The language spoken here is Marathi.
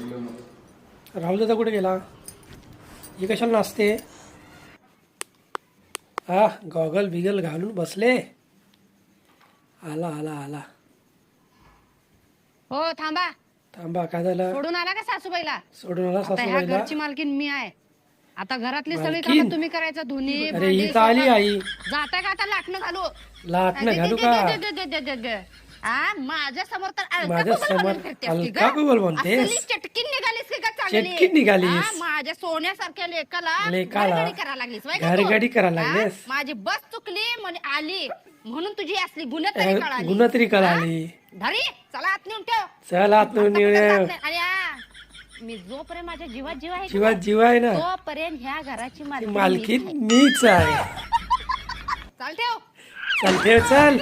राहुल दादा कुठे गेला? हे कशाला नाचते? हा, गॉगल बिगल घालून बसले. आला आला आला. हो थांबा. थांबा, काय झालं? सोडून आला का सासूबाईला? सोडून आला आता ह्या सासूबाईला? घरची मालकीन मी आहे. आता घरातली सगळी मालकीण? कामं तुम्ही करायचं. धुनी अरे भांडी, ही तर आली स्वयंपाक. आई. जाता का आता लाटणं घालू? लाटणं घालू का? माझ्या समोर तर अलका माझ्या कुबल समोर म्हणून फिरतेस की अलका गं? कुबल म्हणतेस? असली चटकीन निघालीस की का चांगली? चटकीन निघालीस? हा, माझ्या सोन्यासारख्या लेकाला लेकाला घरगडी करायला लागलीस व्हय का तू? घरगडी करायला हा? लागलीस? माझी बस चुकली म्हणे आली म्हणून तुझी असली गुन्हेगारी कळाली. गुन्हा कळाली. धरी चला आत नेऊन ठेव. चल आत आता कुठं नेऊन जात नाही. आणि हा, मी जोपर्यंत माझ्या जीवात जीव आहे जीवात जीव आहे ना, तोपर्यंत ह्या घराची ती मालकीण मालकीन मीच आहे. मीच आहे. चाल ठेव. चल ठेव चल.